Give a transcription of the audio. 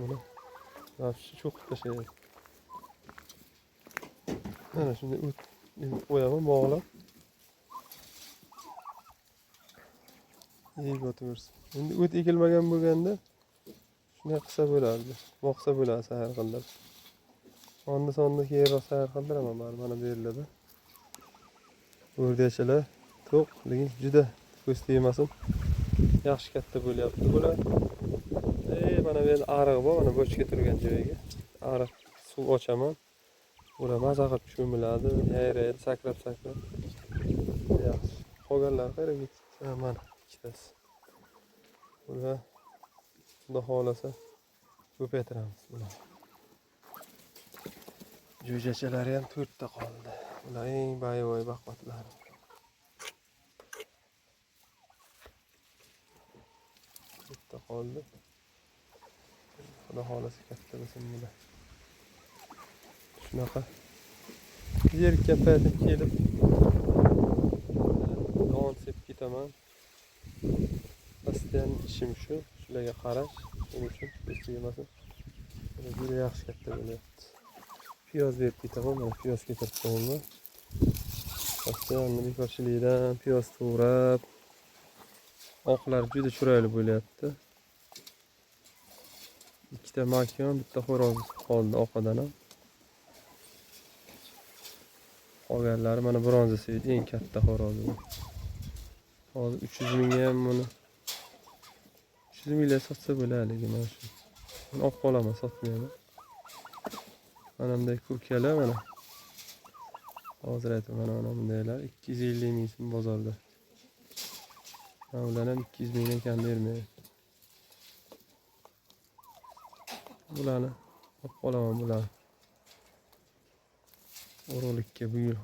Buni yaxshi cho'qib tashlaydi. Mana shunday o't qo'yaman, bog'lab. Yeyib o'tiraversin. Endi o't ekilmagan bo'lganda shunday qilsa bo'lardi. Boqsa bo'ladi sayr qilib. Onda-sonda keyinroq sayr qildiraman mana bu yerlarda. O'rdachalar to'q, lekin juda ko'z tegmasin. Yaxshi katta bo'lyapti bular. Mana bu yerda ariq bor, mana bochka turgan joyiga. Ariq suv ochaman. Ular maza qilib cho'miladi, yayraydi, sakrab-sakrab. Yaxshi. Qolganlar qayerga ketdi? Mana ikkitasi. Ular xudo xolasa ko'paytiramiz bular. Jo'jachalari ham 4 ta qoldi. Ular eng boy baquvvatlar. Bitta qoldi. Xudo xolasa katta bo'lsin bular. Shunaqa yerga paytim kelib non sepib ketaman. Pastidan ishim shu, shularga qarash, shuning uchun hech yemasin. Juda yaxshi katta bo'lyapti. Piyoz berib ketaman, mana piyoz keltirib qo'yaman. Pastidan bekorchilikdan piyoz to'g'rab, oqlar juda chiroyli bo'lyapti. Ikkita makon, bitta xo'roz qoldi oqadan ham. Qolganlari mana bronzasi eng katta xo'rozi. Hozir 300 mingga ham buni 300 mingga sotsa bo'ladi, mana shu. Buni olib qolaman, sotmayman. Mana bunday kurkalar mana. Hozir aytaman, mana bundaylar 250 ming so'm bozorda. Mana ular ham 200 mingdan kam bermaydi. Bularni olib qolaman bular. O'roqlikka bu yil